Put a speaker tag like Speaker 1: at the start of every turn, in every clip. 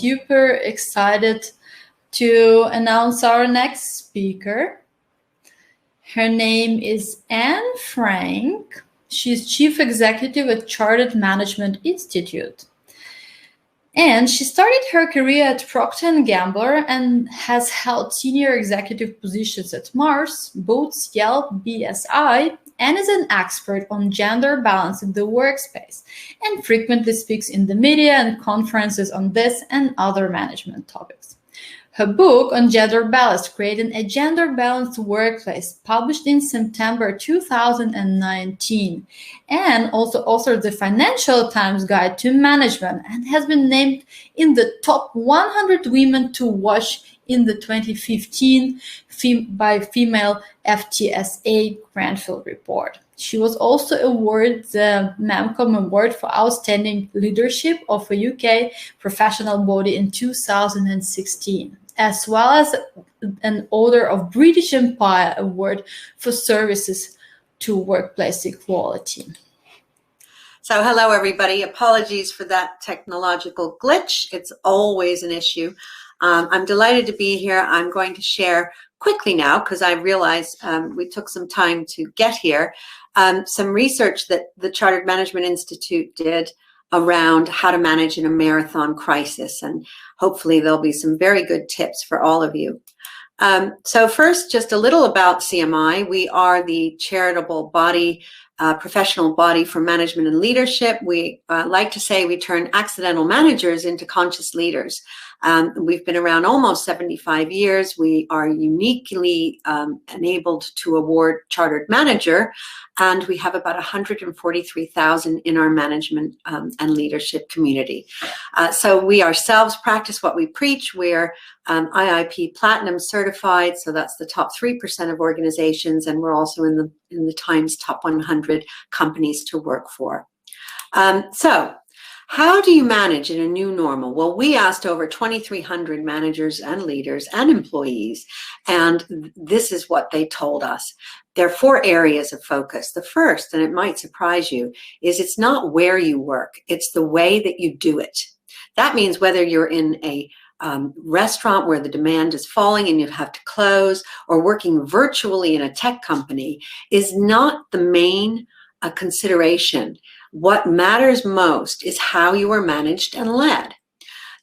Speaker 1: super excited to announce our next speaker. Her name is Anne Francke. She's Chief Executive at Chartered Management Institute. And she started her career at Procter & Gamble and has held senior executive positions at Mars, Boots, Yelp, BSI, and is an expert on gender balance in the workspace and frequently speaks in the media and conferences on this and other management topics. Her book on gender balance, Creating a Gender Balanced Workplace, published in September 2019, and also authored the Financial Times Guide to Management, and has been named in the top 100 women to watch in the 2015 by Female FTSA Grenfell report. She was also awarded the Mamcom Award for Outstanding Leadership of a UK professional body in 2016, as well as an Order of British Empire Award for services to workplace equality.
Speaker 2: So hello, everybody. Apologies for that technological glitch. It's always an issue. I'm delighted to be here. I'm going to share quickly now, because I realize we took some time to get here, some research that the Chartered Management Institute did around how to manage in a marathon crisis. And hopefully there'll be some very good tips for all of you. So first, just a little about CMI. We are the charitable body, professional body for management and leadership. We like to say we turn accidental managers into conscious leaders. We've been around almost 75 years. We are uniquely enabled to award Chartered Manager, and we have about 143,000 in our management and leadership community. So we ourselves practice what we preach. We're IIP Platinum certified, so that's the top 3% of organizations, and we're also in the Times top 100 companies to work for. So how do you manage in a new normal? Well, we asked over 2,300 managers and leaders and employees, and this is what they told us. There are 4 areas of focus. The first, and it might surprise you, is it's not where you work, it's the way that you do it. That means whether you're in a restaurant where the demand is falling and you have to close, or working virtually in a tech company, is not the main consideration. What matters most is how you are managed and led.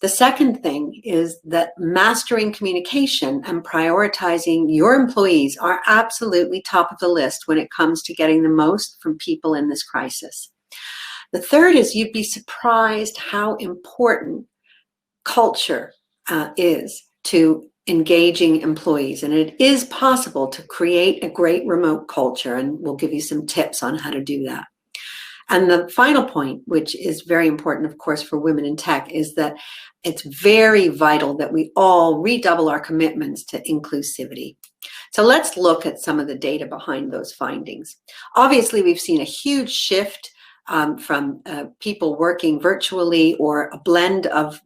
Speaker 2: The second thing is that mastering communication and prioritizing your employees are absolutely top of the list when it comes to getting the most from people in this crisis. The third is you'd be surprised how important culture is to engaging employees, and it is possible to create a great remote culture, and we'll give you some tips on how to do that. And the final point, which is very important, of course, for women in tech, is that it's very vital that we all redouble our commitments to inclusivity. So let's look at some of the data behind those findings. Obviously, we've seen a huge shift from people working virtually, or a blend of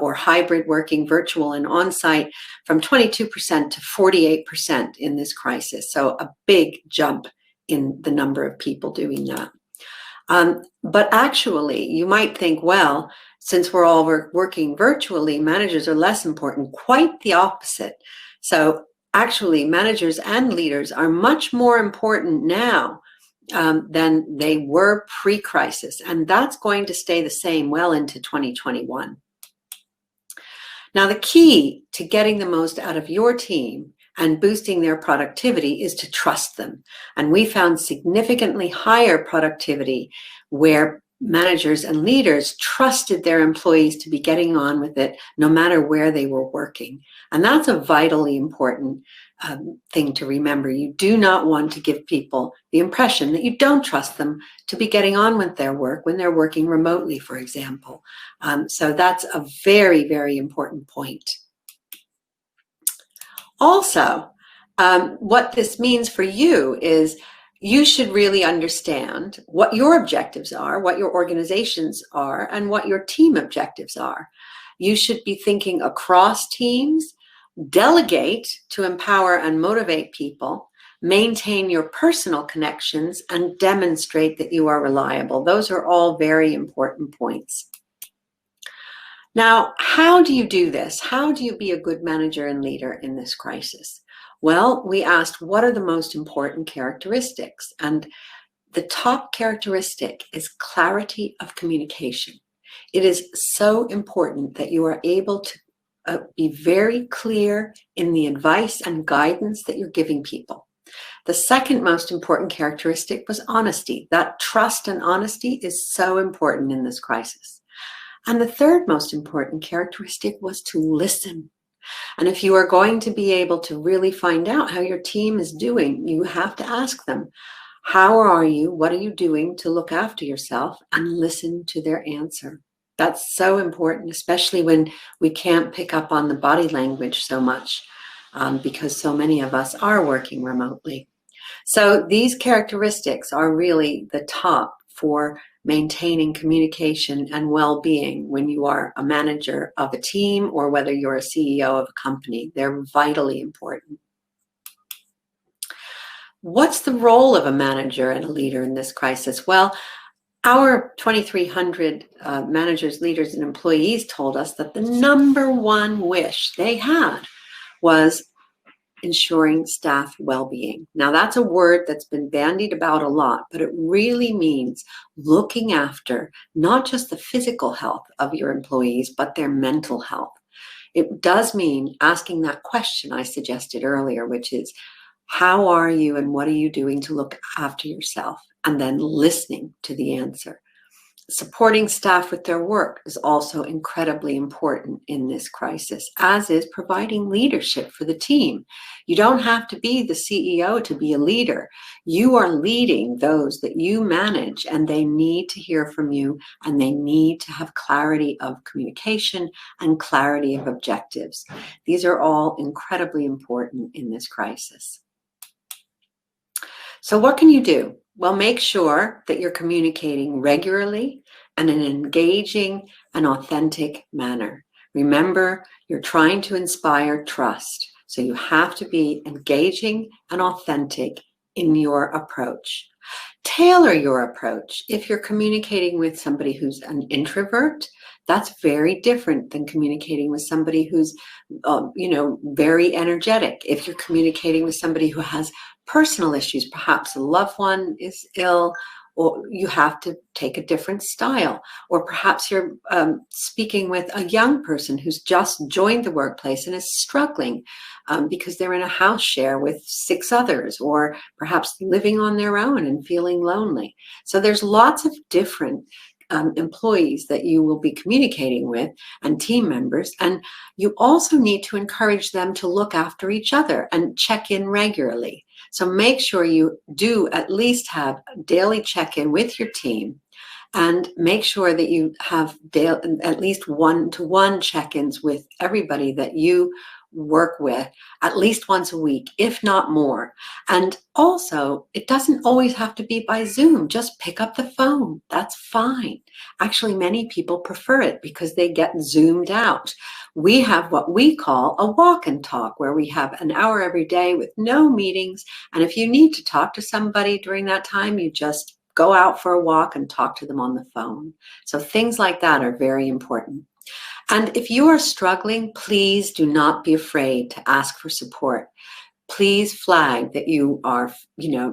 Speaker 2: or hybrid working, virtual and on-site, from 22% to 48% in this crisis. So a big jump in the number of people doing that. But actually, you might think, well, since we're all working virtually, managers are less important. Quite the opposite. So actually, managers and leaders are much more important now than they were pre-crisis. And that's going to stay the same well into 2021. Now, the key to getting the most out of your team and boosting their productivity is to trust them. And we found significantly higher productivity where managers and leaders trusted their employees to be getting on with it no matter where they were working. And that's a vitally important thing to remember. You do not want to give people the impression that you don't trust them to be getting on with their work when they're working remotely, for example. So that's a very, very important point. Also, what this means for you is you should really understand what your objectives are, what your organizations are, and what your team objectives are. You should be thinking across teams, delegate to empower and motivate people, maintain your personal connections, and demonstrate that you are reliable. Those are all very important points. Now, how do you do this? How do you be a good manager and leader in this crisis? Well, we asked, what are the most important characteristics? And the top characteristic is clarity of communication. It is so important that you are able to be very clear in the advice and guidance that you're giving people. The second most important characteristic was honesty. That trust and honesty is so important in this crisis. And the third most important characteristic was to listen. And if you are going to be able to really find out how your team is doing, you have to ask them, how are you? What are you doing to look after yourself? And listen to their answer. That's so important, especially when we can't pick up on the body language so much because so many of us are working remotely. So these characteristics are really the top for maintaining communication and well-being when you are a manager of a team or whether you're a CEO of a company. They're vitally important. What's the role of a manager and a leader in this crisis? Well, our 2,300 managers, leaders, and employees told us that the number one wish they had was ensuring staff well-being. Now, that's a word that's been bandied about a lot, but it really means looking after not just the physical health of your employees, but their mental health. It does mean asking that question I suggested earlier, which is, how are you and what are you doing to look after yourself? And then listening to the answer. Supporting staff with their work is also incredibly important in this crisis, as is providing leadership for the team. You don't have to be the CEO to be a leader. You are leading those that you manage, and they need to hear from you, and they need to have clarity of communication and clarity of objectives. These are all incredibly important in this crisis. So what can you do? Well, make sure that you're communicating regularly and in an engaging and authentic manner. Remember, you're trying to inspire trust, so you have to be engaging and authentic in your approach. Tailor your approach. If you're communicating with somebody who's an introvert, that's very different than communicating with somebody who's, very energetic. If you're communicating with somebody who has personal issues, perhaps a loved one is ill, or you have to take a different style. Or perhaps you're speaking with a young person who's just joined the workplace and is struggling because they're in a house share with 6 others, or perhaps living on their own and feeling lonely. So there's lots of different employees that you will be communicating with and team members. And you also need to encourage them to look after each other and check in regularly. So make sure you do at least have a daily check-in with your team, and make sure that you have at least one-to-one check-ins with everybody that you work with at least once a week, if not more. And also, it doesn't always have to be by Zoom. Just pick up the phone. That's fine. Actually, many people prefer it because they get zoomed out. We have what we call a walk and talk, where we have an hour every day with no meetings. And if you need to talk to somebody during that time, you just go out for a walk and talk to them on the phone. So things like that are very important. And if you are struggling, please do not be afraid to ask for support. Please flag that you are,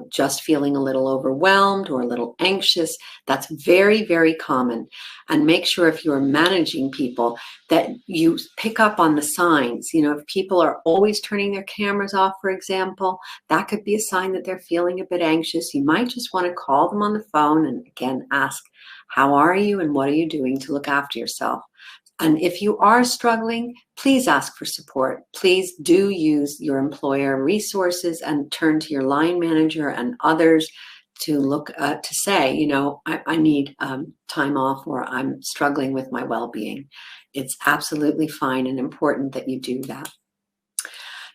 Speaker 2: just feeling a little overwhelmed or a little anxious. That's very, very common. And make sure if you're managing people that you pick up on the signs. If people are always turning their cameras off, for example, that could be a sign that they're feeling a bit anxious. You might just want to call them on the phone and again ask, how are you and what are you doing to look after yourself? And if you are struggling, please ask for support. Please do use your employer resources and turn to your line manager and others to look to say, I need time off, or I'm struggling with my well-being. It's absolutely fine and important that you do that.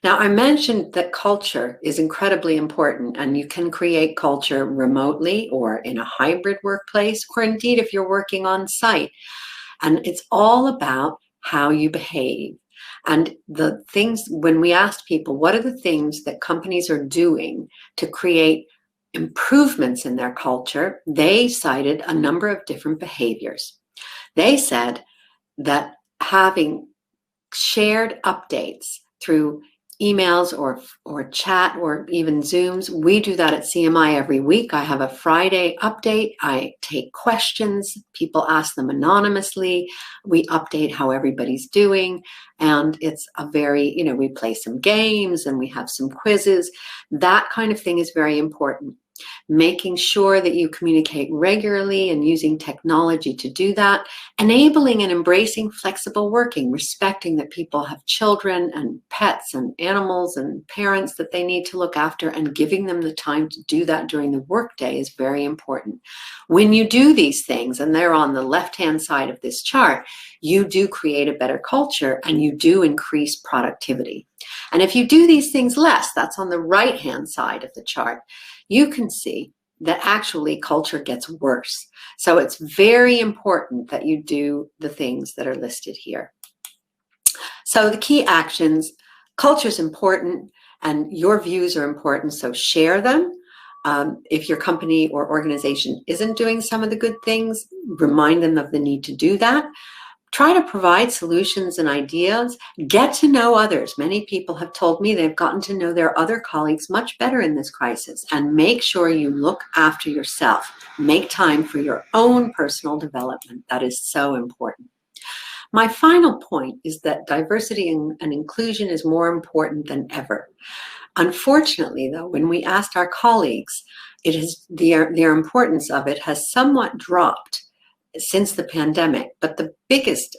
Speaker 2: Now, I mentioned that culture is incredibly important, and you can create culture remotely or in a hybrid workplace, or indeed if you're working on site. And it's all about how you behave. And the things, when we asked people, what are the things that companies are doing to create improvements in their culture, they cited a number of different behaviors. They said that having shared updates through emails or chat or even Zooms. We do that at CMI every week. I have a Friday update. I take questions. People ask them anonymously. We update how everybody's doing. And it's a very, we play some games and we have some quizzes. That kind of thing is very important. Making sure that you communicate regularly and using technology to do that, enabling and embracing flexible working, respecting that people have children and pets and animals and parents that they need to look after, and giving them the time to do that during the workday is very important. When you do these things, and they're on the left-hand side of this chart, you do create a better culture and you do increase productivity. And if you do these things less, that's on the right-hand side of the chart, you can see that actually culture gets worse. So it's very important that you do the things that are listed here. So the key actions: culture is important and your views are important, so share them. If your company or organization isn't doing some of the good things, remind them of the need to do that. Try to provide solutions and ideas. Get to know others. Many people have told me they've gotten to know their other colleagues much better in this crisis. And make sure you look after yourself. Make time for your own personal development. That is so important. My final point is that diversity and inclusion is more important than ever. Unfortunately, though, when we asked our colleagues, their importance of it has somewhat dropped since the pandemic. But the biggest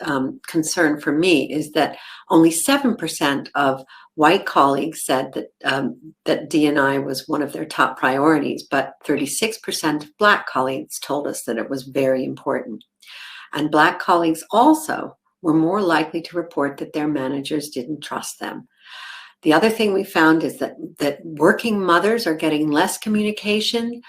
Speaker 2: concern for me is that only 7% of white colleagues said that D&I was one of their top priorities, but 36% of Black colleagues told us that it was very important. And Black colleagues also were more likely to report that their managers didn't trust them. The other thing we found is that working mothers are getting less communication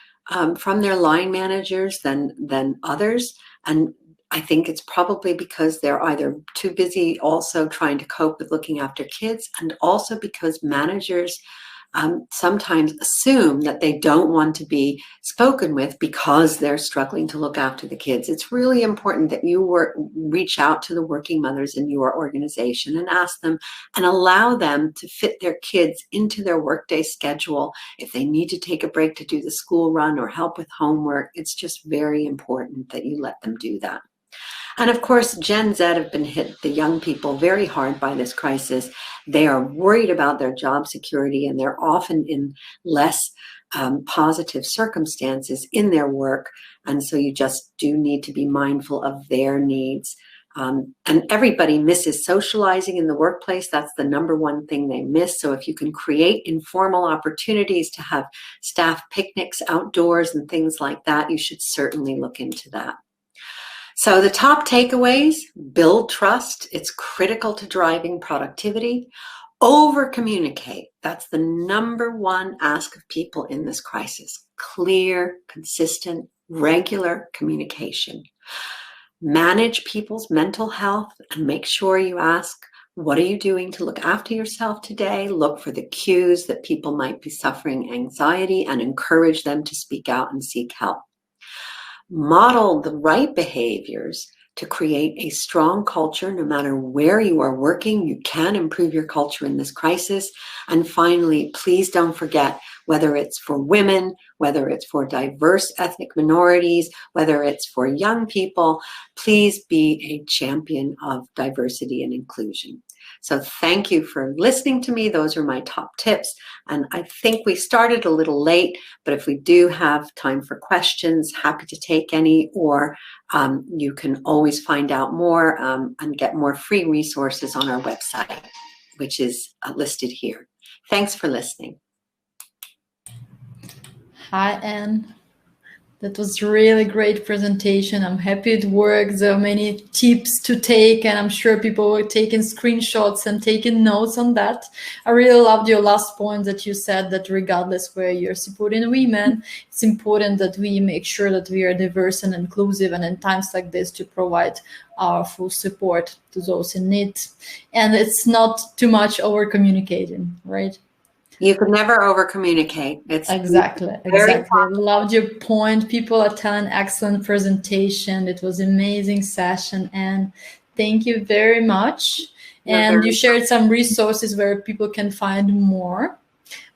Speaker 2: from their line managers than others. And I think it's probably because they're either too busy also trying to cope with looking after kids, and also because managers sometimes assume that they don't want to be spoken with because they're struggling to look after the kids. It's really important that you reach out to the working mothers in your organization and ask them and allow them to fit their kids into their workday schedule. If they need to take a break to do the school run or help with homework, it's just very important that you let them do that. And of course, Gen Z have been hit, the young people, very hard by this crisis. They are worried about their job security, and they're often in less positive circumstances in their work. And so you just do need to be mindful of their needs. And everybody misses socializing in the workplace. That's the number one thing they miss. So if you can create informal opportunities to have staff picnics outdoors and things like that, you should certainly look into that. So the top takeaways: build trust. It's critical to driving productivity. Over communicate. That's the number one ask of people in this crisis. Clear, consistent, regular communication. Manage people's mental health and make sure you ask, what are you doing to look after yourself today? Look for the cues that people might be suffering anxiety and encourage them to speak out and seek help. Model the right behaviors to create a strong culture. No matter where you are working, you can improve your culture in this crisis. And finally, please don't forget, whether it's for women, whether it's for diverse ethnic minorities, whether it's for young people, please be a champion of diversity and inclusion. So thank you for listening to me. Those are my top tips. And I think we started a little late, but if we do have time for questions, happy to take any, or you can always find out more and get more free resources on our website, which is listed here. Thanks for listening.
Speaker 1: Hi, Anne. That was really great presentation. I'm happy it worked. There are many tips to take, and I'm sure people were taking screenshots and taking notes on that. I really loved your last point that you said that regardless where you're supporting women, it's important that we make sure that we are diverse and inclusive, and in times like this to provide our full support to those in need. And it's not too much over communicating, right?
Speaker 2: You can never over communicate. It's
Speaker 1: exactly. I loved your point. People are telling excellent presentation. It was amazing session, and Thank you very much. And you shared some resources where people can find more.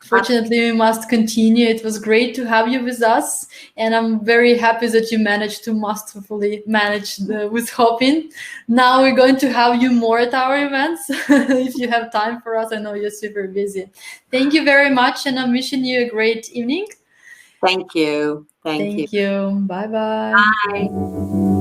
Speaker 1: Fortunately, we must continue. It was great to have you with us, and I'm very happy that you managed to masterfully manage with hopping. Now we're going to have you more at our events if you have time for us. I know you're super busy. Thank you very much, and I'm wishing you a great evening.
Speaker 2: Thank you.
Speaker 1: Thank you. Bye-bye.
Speaker 2: Bye.